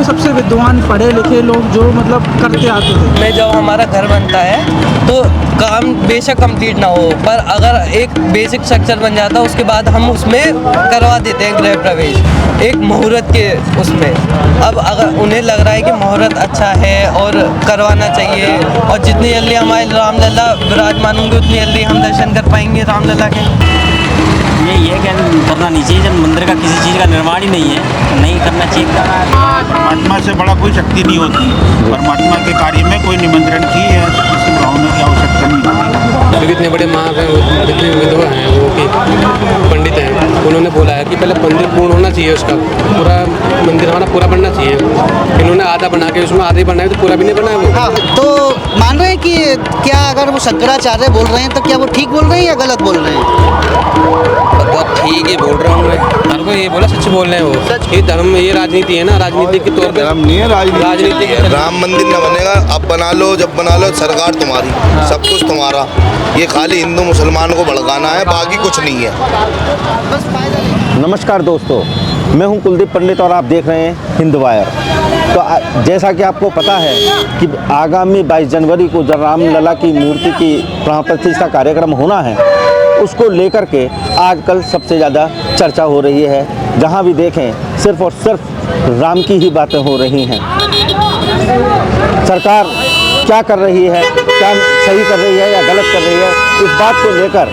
के सबसे विद्वान पढ़े लिखे लोग जो मतलब करते आते थे। में जब हमारा घर बनता है तो काम बेशक कंप्लीट ना हो, पर अगर एक बेसिक स्ट्रक्चर बन जाता है उसके बाद हम उसमें करवा देते हैं गृह प्रवेश एक मुहूर्त के उसमें। अब अगर उन्हें लग रहा है कि मुहूर्त अच्छा है और करवाना चाहिए, और जितनी जल्दी हमारे रामलला विराजमान होंगे उतनी जल्दी हम दर्शन कर पाएंगे रामलला के। यही है कि करना नहीं चाहिए, जब मंदिर का किसी चीज़ का निर्माण ही नहीं है तो नहीं करना चाहिए। परमात्मा से बड़ा कोई शक्ति नहीं होती, परमात्मा के कार्य में कोई निमंत्रण की है किसी भावना की आवश्यकता नहीं होती। इतने बड़े जितने विधवा हैं वो कि पंडित हैं, उन्होंने बोला है कि पहले मंदिर पूर्ण होना चाहिए, उसका पूरा मंदिर हमारा पूरा बनना चाहिए। इन्होंने आधा बना के उसमें आधे बनाए तो पूरा भी नहीं बना वो। हाँ, तो मान रहे हैं कि क्या अगर वो शंकराचार्य बोल रहे हैं तो क्या वो ठीक बोल रहे हैं या गलत बोल रहे हैं? ठीक ही बोल रहा हूँ मैं, हर कोई ये बोला सच बोल रहे हैं वो। ये धर्म, ये राजनीति है ना, राजनीति के तौर पे धर्म नहीं है, राजनीति है। राम मंदिर न बनेगा, अब बना लो जब बना लो, सरकार तुम्हारी, सब कुछ तुम्हारा। ये खाली हिंदू मुसलमान को भड़काना है, बाकी कुछ नहीं है। नमस्कार दोस्तों, मैं हूं कुलदीप पंडित और आप देख रहे हैं हिंद वायर। तो जैसा कि आपको पता है कि आगामी 22 जनवरी को जब रामलला की मूर्ति की प्राण प्रतिष्ठा कार्यक्रम होना है, उसको लेकर के आजकल सबसे ज़्यादा चर्चा हो रही है। जहां भी देखें सिर्फ और सिर्फ राम की ही बातें हो रही हैं। सरकार क्या कर रही है, क्या सही कर रही है या गलत कर रही है, इस बात को लेकर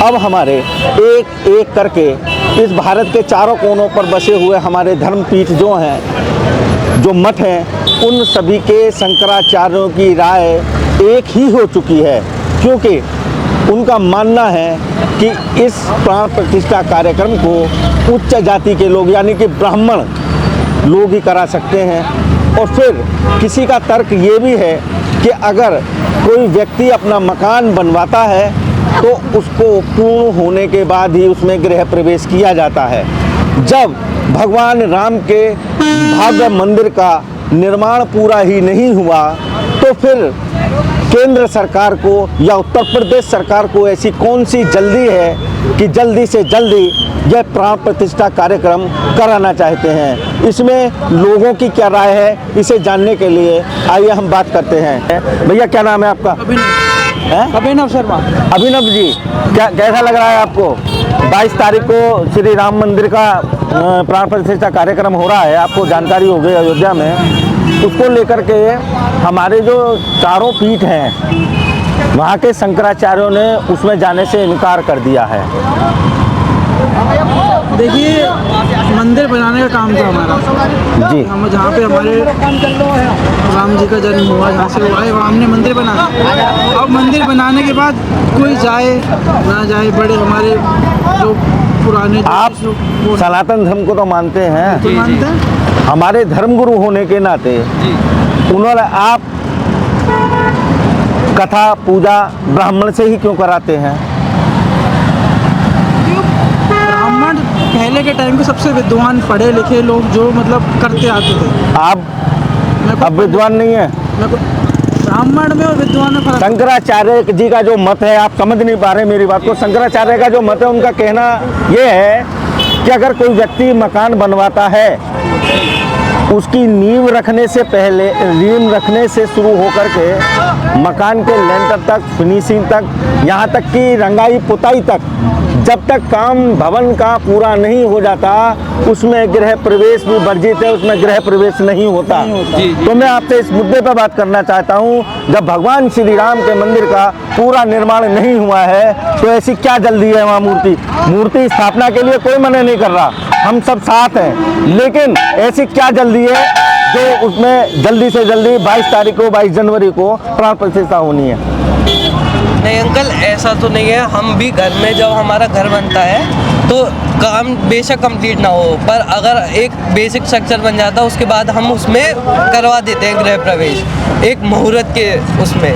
अब हमारे एक एक करके इस भारत के चारों कोनों पर बसे हुए हमारे धर्मपीठ जो हैं, जो मठ हैं, उन सभी के शंकराचार्यों की राय एक ही हो चुकी है। क्योंकि उनका मानना है कि इस प्राण प्रतिष्ठा कार्यक्रम को उच्च जाति के लोग यानी कि ब्राह्मण लोग ही करा सकते हैं। और फिर किसी का तर्क ये भी है कि अगर कोई व्यक्ति अपना मकान बनवाता है तो उसको पूर्ण होने के बाद ही उसमें गृह प्रवेश किया जाता है। जब भगवान राम के भव्य मंदिर का निर्माण पूरा ही नहीं हुआ तो फिर केंद्र सरकार को या उत्तर प्रदेश सरकार को ऐसी कौन सी जल्दी है कि जल्दी से जल्दी यह प्राण प्रतिष्ठा कार्यक्रम कराना चाहते हैं। इसमें लोगों की क्या राय है, इसे जानने के लिए आइए हम बात करते हैं। भैया क्या नाम है आपका? अभिनव शर्मा। अभिनव जी, क्या कैसा लग रहा है आपको? 22 तारीख को श्री राम मंदिर का प्राण प्रतिष्ठा कार्यक्रम हो रहा है, आपको जानकारी हो गई अयोध्या में। उसको लेकर के हमारे जो चारों पीठ हैं वहाँ के शंकराचार्यों ने उसमें जाने से इनकार कर दिया है। देखिए, मंदिर बनाने का काम था हमारा जी। हम जहाँ पे हमारे राम जी का जन्म हुआ, जहाँ से वो आए वहाँ हमने मंदिर बनाया। अब मंदिर बनाने के बाद कोई जाए ना जाए, बड़े हमारे जो पुराने आप सनातन धर्म को तो मानते हैं? तो मानते हैं। हमारे धर्मगुरु होने के नाते उन्होंने आप कथा पूजा ब्राह्मण से ही क्यों कराते हैं? ब्राह्मण पहले के टाइम के सबसे विद्वान पढ़े लिखे लोग जो मतलब करते आते थे। आप अब विद्वान नहीं है? ब्राह्मण में और विद्वान में फर्क। शंकराचार्य जी का जो मत है, आप समझ नहीं पा रहे मेरी बात को। शंकराचार्य का जो मत है, उनका कहना ये है कि अगर कोई व्यक्ति मकान बनवाता है, उसकी नींव रखने से पहले, नींव रखने से शुरू होकर के मकान के लेंटर तक, फिनिशिंग तक, यहाँ तक कि रंगाई पुताई तक, जब तक काम भवन का पूरा नहीं हो जाता उसमें गृह प्रवेश भी वर्जित है, उसमें गृह प्रवेश नहीं होता। तो मैं आपसे इस मुद्दे पर बात करना चाहता हूँ, जब भगवान श्री राम के मंदिर का पूरा निर्माण नहीं हुआ है तो ऐसी क्या जल्दी है वहाँ मूर्ति स्थापना के लिए? कोई मना नहीं कर रहा, हम सब साथ हैं, लेकिन ऐसी क्या जल्दी है जो उसमें जल्दी से जल्दी 22 तारीख को, 22 जनवरी को प्राण प्रतिष्ठा होनी है? नहीं अंकल, ऐसा तो नहीं है। हम भी घर में जब हमारा घर बनता है तो काम बेशक कंप्लीट ना हो, पर अगर एक बेसिक स्ट्रक्चर बन जाता है उसके बाद हम उसमें करवा देते हैं गृह प्रवेश एक मुहूर्त के उसमें।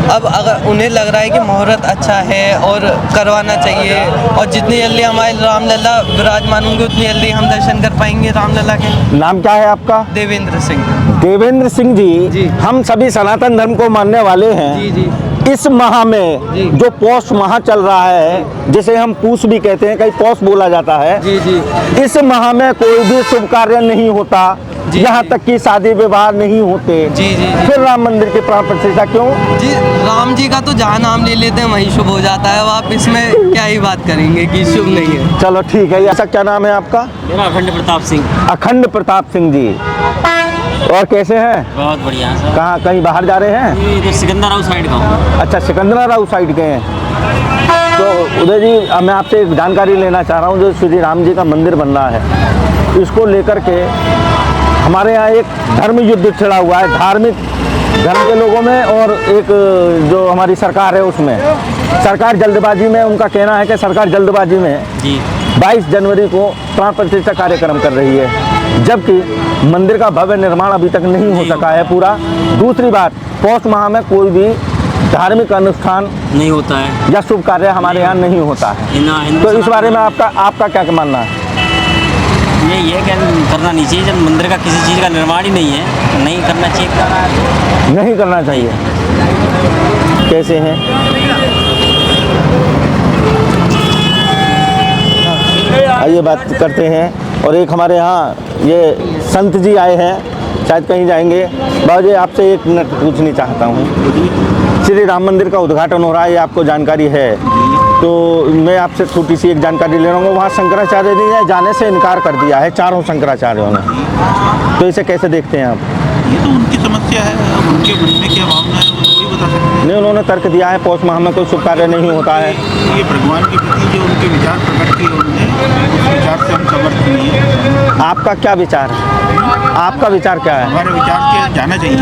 अब अगर उन्हें लग रहा है कि मुहूर्त अच्छा है और करवाना चाहिए, और जितनी जल्दी हमारे रामलला विराजमान होंगे उतनी जल्दी हम दर्शन कर पाएंगे रामलला के। नाम क्या है आपका? देवेंद्र सिंह। देवेंद्र सिंह जी, हम सभी सनातन धर्म को मानने वाले हैं। जी जी। इस माह में जो पौष माह चल रहा है, जिसे हम पूष भी कहते हैं, कहीं पौष बोला जाता है, जी जी। इस माह में कोई भी शुभ कार्य नहीं होता। जी, यहाँ जी। तक कि शादी विवाह नहीं होते। जी, जी, जी। फिर राम मंदिर की प्राण प्रतिष्ठा क्यों? जी, राम जी का तो जहाँ नाम ले लेते हैं वहीं शुभ हो जाता है। अब आप इसमें क्या ही बात करेंगे कि शुभ नहीं है। चलो ठीक है। ऐसा क्या नाम है आपका? मेरा अखंड प्रताप सिंह। अखंड प्रताप सिंह जी। और कैसे हैं? बहुत बढ़िया है सर। कहाँ, कहीं बाहर जा रहे हैं? ये इधर सिकंदराबाद साइड का हूँ। अच्छा, सिकंदराबाद साइड के हैं। तो उदय जी, मैं आपसे एक जानकारी लेना चाह रहा हूँ। जो श्री राम जी का मंदिर बन रहा है, इसको लेकर के हमारे यहाँ एक धर्म युद्ध छिड़ा हुआ है, धार्मिक धर्म के लोगों में और एक जो हमारी सरकार है उसमें। सरकार जल्दबाजी में, उनका कहना है कि सरकार जल्दबाजी में जी 22 जनवरी को प्राण प्रतिष्ठा कार्यक्रम कर रही है, जबकि मंदिर का भव्य निर्माण अभी तक नहीं हो सका है पूरा। दूसरी बात, पौष माह में कोई भी धार्मिक अनुष्ठान नहीं होता है। या शुभ कार्य हमारे यहाँ नहीं होता है। तो इस बारे में आपका क्या मानना है? ये क्या करना नहीं चाहिए। जब मंदिर का किसी चीज़ का निर्माण ही नहीं है तो नहीं करना चाहिए। नहीं करना चाहिए। कैसे हैं? आइए बात करते हैं। और एक हमारे यहाँ ये संत जी आए हैं, शायद कहीं जाएंगे। बाबा जी, आपसे एक मिनट पूछनी चाहता हूँ। श्री राम मंदिर का उद्घाटन हो रहा है, ये आपको जानकारी है। तो मैं आपसे छोटी सी एक जानकारी ले रहा हूँ। वहाँ शंकराचार्य ने जाने से इनकार कर दिया है, चारों शंकराचार्यों ने। तो इसे कैसे देखते हैं आप? ये तो उनकी समस्या है, उनके मन में क्या भावना है वो वही बता सकते हैं। नहीं, उन्होंने तर्क दिया है पौष माह में कोई शुभ कार्य नहीं होता है। ये भगवान के प्रति जो उनके विचार प्रकट किए उन्होंने, उस विचार से हम समर्थ नहीं है। आपका क्या विचार है? आपका विचार क्या है? हमारे विचार के जाना चाहिए।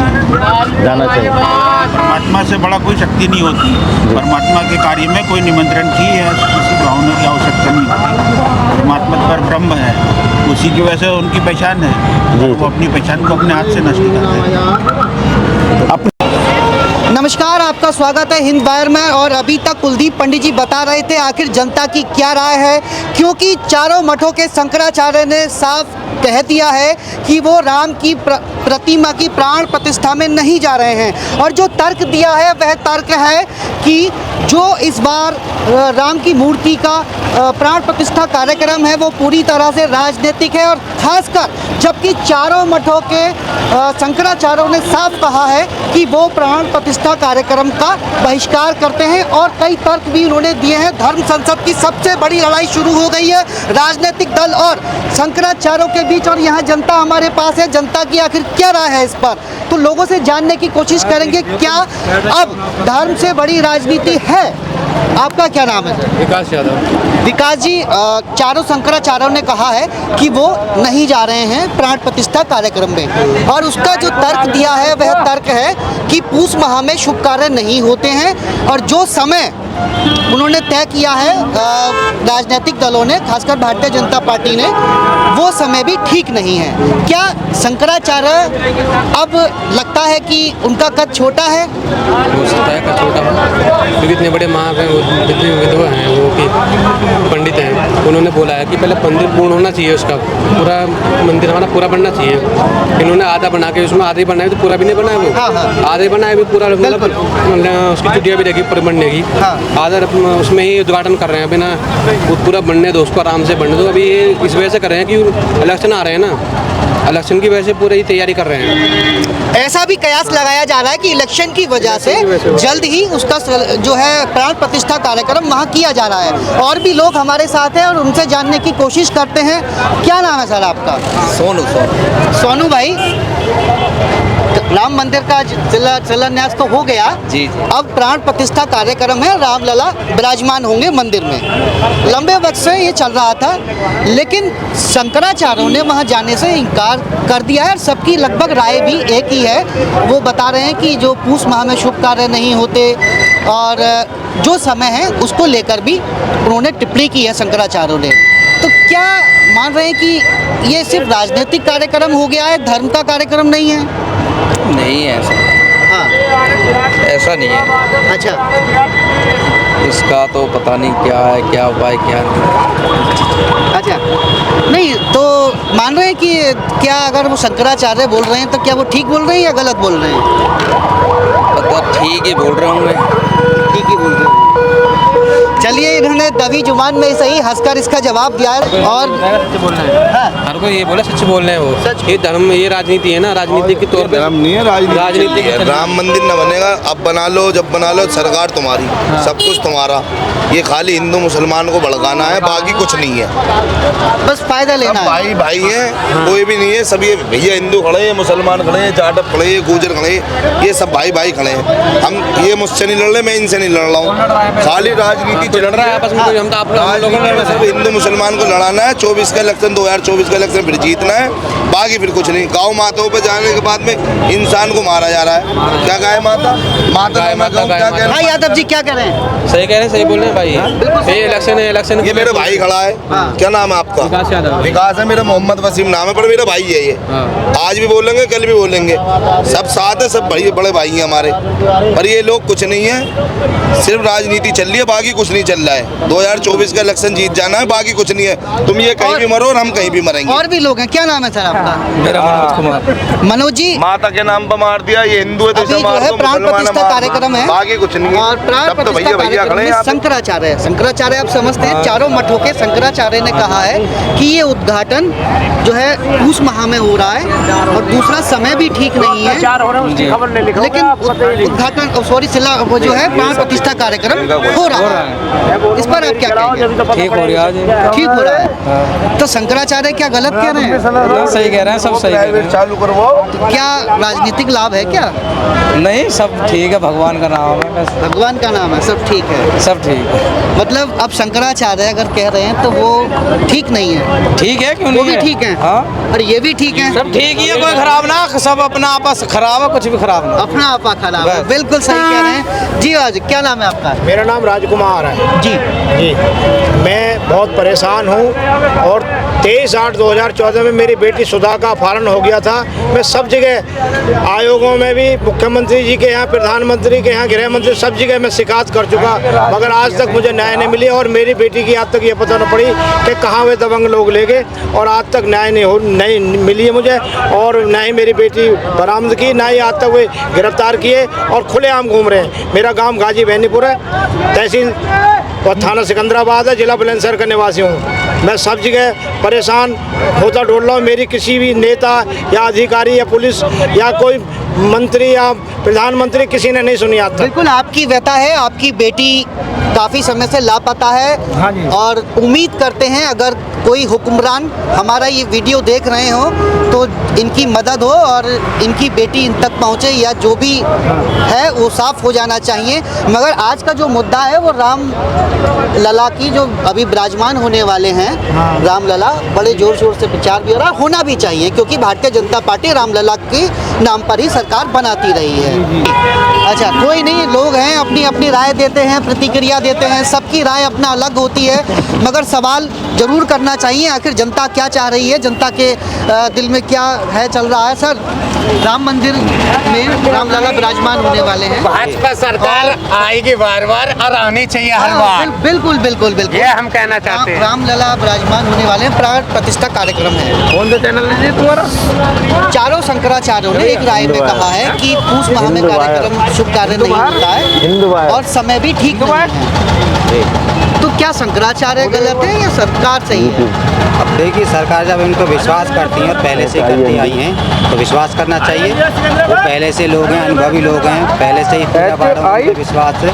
जाना चाहिए। परमात्मा से बड़ा कोई शक्ति नहीं होती। परमात्मा के कार्य में कोई निमंत्रण की है किसी भावना की आवश्यकता नहीं होती। परमात्मा पर ब्रह्म है, उसी की वजह से उनकी पहचान है। वो अपनी पहचान को अपने हाथ से नष्ट करते हैं। नमस्कार, आपका स्वागत है हिंद वायर में। और अभी तक कुलदीप पंडित जी बता रहे थे आखिर जनता की क्या राय है, क्योंकि चारों मठों के शंकराचार्य ने साफ कह दिया है कि वो राम की प्रतिमा की प्राण प्रतिष्ठा में नहीं जा रहे हैं। और जो तर्क दिया है वह तर्क है कि जो इस बार राम की मूर्ति का प्राण प्रतिष्ठा कार्यक्रम है वो पूरी तरह से राजनीतिक है। और खासकर जबकि चारों मठों के शंकराचार्यों ने साफ कहा है कि वो प्राण प्रतिष्ठा कार्यक्रम का बहिष्कार करते हैं। और कई तर्क भी उन्होंने दिए हैं। धर्म संसद की सबसे बड़ी लड़ाई शुरू हो गई है राजनीतिक दल और शंकराचार्यों के बीच। और यहाँ जनता हमारे पास है, जनता की आखिर क्या राय है इस पर, तो लोगों से जानने की कोशिश करेंगे। क्या अब धर्म से बड़ी राजनीति है? आपका क्या नाम है? विकास यादव। विकास जी, चारों शंकराचार्यों ने कहा है कि वो नहीं जा रहे हैं प्राण प्रतिष्ठा कार्यक्रम में। और उसका जो तर्क दिया है वह तर्क है कि पूष माह में शुभ कार्य नहीं होते हैं। और जो समय उन्होंने तय किया है राजनीतिक दलों ने, खासकर भारतीय जनता पार्टी ने, वो समय भी ठीक नहीं है। क्या शंकराचार्य अब लगता है कि उनका कद छोटा है? हो सकता है कद छोटा हो, क्योंकि इतने बड़े जितने विधवा हैं वो कि पंडित हैं, उन्होंने बोला है कि पहले मंदिर पूर्ण होना चाहिए, उसका पूरा मंदिर हमारा पूरा बनना चाहिए। इन्होंने आधा बना के उसमें आधे बनाए तो पूरा भी नहीं बनाया वो। आधे बनाए भी पूरा, मतलब उसकी चुटिया भी रहेगी पूरे बनने की। आधा उसमें ही उद्घाटन कर रहे हैं, बिना पूरा बनने दो उसको, आराम से बनने दो। अभी ये इस वजह से कर रहे हैं कि इलेक्शन आ रहे हैं ना, इलेक्शन की वजह से पूरी तैयारी कर रहे हैं। ऐसा भी कयास लगाया जा रहा है कि इलेक्शन की वजह से जल्द ही उसका जो है प्राण प्रतिष्ठा कार्यक्रम वहाँ किया जा रहा है। और भी लोग हमारे साथ हैं और उनसे जानने की कोशिश करते हैं। क्या नाम है सर आपका? सोनू। सोनू भाई, राम मंदिर का शिलान्यास तो हो गया जी। अब प्राण प्रतिष्ठा कार्यक्रम है, रामलला विराजमान होंगे मंदिर में। लंबे वक्त से ये चल रहा था, लेकिन शंकराचार्यों ने वहाँ जाने से इनकार कर दिया है। सबकी लगभग राय भी एक ही है। वो बता रहे हैं कि जो पूष माह में शुभ कार्य नहीं होते और जो समय है उसको लेकर भी उन्होंने टिप्पणी की है शंकराचार्यों ने। तो क्या मान रहे हैं कि ये सिर्फ राजनीतिक कार्यक्रम हो गया है, धर्म का कार्यक्रम नहीं है? नहीं है ऐसा। हाँ, ऐसा नहीं है। अच्छा। इसका तो पता नहीं क्या है, क्या उपाय क्या नहीं। अच्छा, नहीं तो मान रहे हैं कि क्या अगर वो शंकराचार्य बोल रहे हैं तो क्या वो ठीक बोल रहे हैं या गलत बोल रहे हैं? मतलब ठीक ही बोल रहा हूँ मैं। ठीक ही बोल रहे हैं। चलिए, इन्होंने दबी जुबान में सही हंसकर इसका जवाब दिया है। और हर कोई ये बोला सच बोल रहे हैं वो। ये धर्म, ये राजनीति है ना, राजनीति के तौर पे धर्म नहीं है, राजनीति के राम मंदिर न बनेगा, अब बना लो, जब बना लो, सरकार तुम्हारी, सब कुछ तुम्हारा। ये खाली हिंदू मुसलमान को भड़काना है, बाकी कुछ नहीं है। बस फायदा लेना है। भाई भाई हैं, कोई भी नहीं है। सब ये भैया हिंदू खड़े हैं, मुसलमान खड़े हैं, जाटव खड़े हैं, गुजर खड़े हैं, ये सब भाई भाई खड़े हैं। हम ये मुझसे नहीं लड़ रहे, मैं इनसे नहीं लड़ रहा हूँ। खाली राजनीति लड़ रहा है आपस में कोई, हम तो आप लोगों ने सिर्फ हिंदू मुसलमान को लड़ाना है। 24 का इलेक्शन, 2024 का इलेक्शन फिर जीतना है, बाकी फिर कुछ नहीं। गाँव माताओं पे जाने के बाद में इंसान को मारा जा रहा है। क्या गाय माता क्या कह हाँ यादव जी क्या कह रहे हैं? सही कह रहे हैं, सही बोल रहे हैं भाई। ये इलेक्शन है, इलेक्शन ये मेरा भाई खड़ा है। क्या नाम है आपका? विकास यादव। विकास है, मेरा मोहम्मद वसीम नाम है, पर मेरा भाई है ये। आज भी बोलेंगे, कल भी बोलेंगे, सब साथ है, सब बड़े बड़े भाई हैं हमारे। पर ये लोग कुछ नहीं है, सिर्फ राजनीति चल रही है, बाकी कुछ नहीं चल रहा है। 2024 का इलेक्शन जीत जाना है, बाकी कुछ नहीं है। तुम ये कहीं भी मरो और हम कहीं भी मरेंगे। और भी लोग हैं, क्या नाम है सर आपका? मेरा मनोज कुमार। मनोज जी, माता के नाम पर मार दिया, ये हिंदू है तो अभी इसे जो मार है दो, प्राण मुसलमान प्रतिष्ठा मार दो। कार्यक्रम है बाकी कुछ नहीं है। और प्राण सब तो प्रतिष्ठा भैया भैया कार्यक्रम खड़े में हैं। शंकराचार्य, शंकराचार्य आप समझते हैं, चारों मठों के शंकराचार्य ने कहा है कि ये उद्घाटन जो है उस माह में हो रहा है और दूसरा समय भी ठीक नहीं है, लेकिन उद्घाटन शिला वो जो है प्राण प्रतिष्ठा कार्यक्रम हो रहा है। इस पर आप क्या कहेंगे? ठीक हो रहा है, ठीक हो रहा है। तो शंकराचार्य क्या गलत कह रहे हैं? सही कह रहे हैं, सब सही कह रहे हैं। चालू करवाओ। तो क्या राजनीतिक लाभ है क्या? नहीं, सब ठीक है, भगवान का नाम है बस। भगवान का नाम है, सब ठीक है। सब ठीक है। मतलब अब शंकराचार्य अगर कह रहे हैं तो वो ठीक नहीं है। ठीक है, क्यों वो नहीं भी है? ठीक है हाँ, और ये भी ठीक है। सब ठीक ही है, कोई खराब ना, सब अपना आपस खराब है, कुछ भी खराब ना। अपना आपा खराब है, बस। बिल्कुल सही कह रहे हैं जी। आज क्या नाम है आपका? मेरा नाम राजकुमार है जी जी। मैं बहुत परेशान हूँ और 23/8/2014 में मेरी बेटी सुधा का अपहरण हो गया था। मैं सब जगह आयोगों में भी, मुख्यमंत्री जी के यहाँ, प्रधानमंत्री के यहाँ, गृह मंत्री, सब जगह मैं शिकायत कर चुका, मगर आज तक मुझे न्याय नहीं मिली। और मेरी बेटी की आज तक ये पता न पड़ी कि कहाँ वे दबंग लोग ले गए, और आज तक न्याय नहीं मिली है मुझे। और ना ही मेरी बेटी बरामद की, ना ही आज तक वे गिरफ्तार किए और खुलेआम घूम रहे हैं। मेरा गांव गाजी बहनीपुर है, तहसील और थाना सिकंदराबाद है, जिला बुलंदशहर का निवासी हूँ। मैं सब जगह परेशान होता ढूंढ रहा हूँ। मेरी किसी भी नेता या अधिकारी या पुलिस या कोई मंत्री या प्रधानमंत्री किसी ने नहीं सुनी आज तक। बिल्कुल आपकी व्यथा है, आपकी बेटी काफ़ी समय से लापता है। हाँ जी। और उम्मीद करते हैं अगर कोई हुक्मरान हमारा ये वीडियो देख रहे हो तो इनकी मदद हो और इनकी बेटी इन तक पहुँचे, या जो भी है वो साफ हो जाना चाहिए। मगर आज का जो मुद्दा है वो राम लला की, जो अभी विराजमान होने वाले हैं राम लला, बड़े जोर शोर से प्रचार भी हो रहा है, होना भी चाहिए, क्योंकि भारतीय जनता पार्टी राम लला के नाम पर ही सरकार बनाती रही है। अच्छा, कोई नहीं, लोग हैं, अपनी अपनी राय देते हैं, प्रतिक्रिया देते हैं, सबकी राय अपना अलग होती है, मगर सवाल जरूर करना चाहिए आखिर जनता क्या चाह रही है, जनता के दिल में क्या है चल रहा है। सर, राम मंदिर में राम लला विराजमान होने वाले हैं। भाजपा सरकार आएगी बार बार और आनी चाहिए हर बार। बिल्कुल बिल्कुल बिल्कुल, ये हम कहना चाहते हैं। राम लला विराजमान होने वाले हैं, प्राण प्रतिष्ठा कार्यक्रम है। कौन सा चैनल है तुम्हारा? चारों शंकराचार्यों ने एक राय में कहा है कि पूस माह में कार्यक्रम, शुभ कार्य नहीं होता है और समय भी ठीक नहीं है। तो क्या शंकराचार्य गलत है या सरकार सही है? अब देखिए, सरकार जब इनको विश्वास करती है और पहले से करती आई हैं तो विश्वास करना चाहिए। वो पहले से लोग हैं, अनुभवी लोग हैं, पहले से ही पूजा पाठ उनके विश्वास से,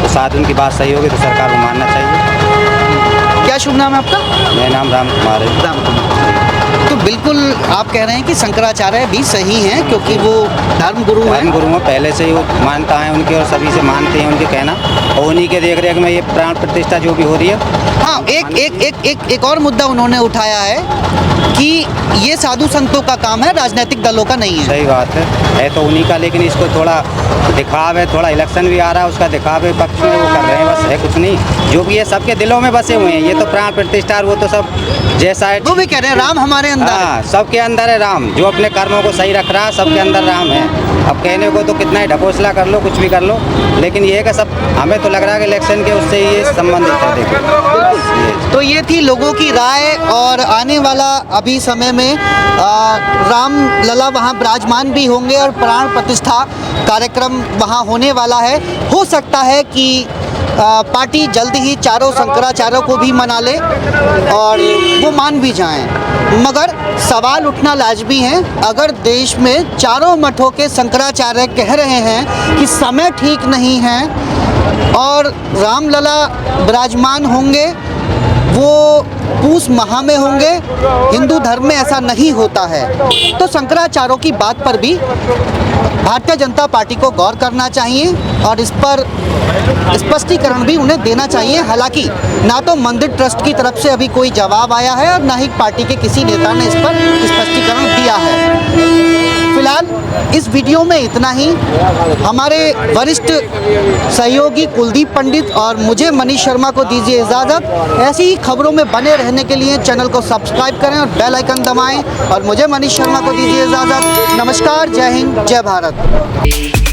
तो साथ उनकी बात सही होगी तो सरकार को मानना चाहिए। क्या शुभ नाम है आपका? मेरा नाम राम कुमार है। राम कुमार। तो बिल्कुल आप कह रहे हैं कि शंकराचार्य भी सही हैं, क्योंकि वो धर्म गुरु हैं। धर्म गुरु हैं, पहले से ही वो मानता है उनके और सभी से मानते हैं उनके कहना, और उन्हीं के देख रेख में ये प्राण प्रतिष्ठा जो भी हो रही है। हाँ, एक और मुद्दा उन्होंने उठाया है कि ये साधु संतों का काम है, राजनीतिक दलों का नहीं है। सही बात है तो उन्हीं का, लेकिन इसको थोड़ा दिखाव है, थोड़ा इलेक्शन भी आ रहा है, उसका दिखावे पक्ष में वो कर रहे हैं, बस है कुछ नहीं। जो भी है सबके दिलों में बसे हुए हैं, ये तो प्राण प्रतिष्ठा, वो तो सब जैसा है, वो भी कह रहे हैं राम हमारे अंदर है। हाँ, सबके अंदर है राम, जो अपने कर्मों को सही रख रहा है सबके अंदर राम है। अब कहने को तो कितना ही ढकोसला कर लो, कुछ भी कर लो, लेकिन ये है कि सब, हमें तो लग रहा है कि इलेक्शन के उससे ये संबंधित है। देखो, तो ये थी लोगों की राय, और आने वाला अभी समय में राम लला वहाँ विराजमान भी होंगे और प्राण प्रतिष्ठा कार्यक्रम वहाँ होने वाला है। हो सकता है कि पार्टी जल्द ही चारों शंकराचार्यों को भी मना ले और वो मान भी जाएं। मगर सवाल उठना लाजमी है, अगर देश में चारों मठों के शंकराचार्य कह रहे हैं कि समय ठीक नहीं है और रामलला विराजमान होंगे, वो पूस माह में होंगे, हिंदू धर्म में ऐसा नहीं होता है, तो शंकराचार्यों की बात पर भी भारतीय जनता पार्टी को गौर करना चाहिए और इस पर स्पष्टीकरण भी उन्हें देना चाहिए। हालांकि ना तो मंदिर ट्रस्ट की तरफ से अभी कोई जवाब आया है और ना ही पार्टी के किसी नेता ने इस पर स्पष्टीकरण दिया है। फिलहाल इस वीडियो में इतना ही। हमारे वरिष्ठ सहयोगी कुलदीप पंडित और मुझे मनीष शर्मा को दीजिए इजाज़त। ऐसी ही खबरों में बने रहने के लिए चैनल को सब्सक्राइब करें और बेल आइकन दबाएं और मुझे मनीष शर्मा को दीजिए इजाज़त। नमस्कार, जय हिंद, जय भारत।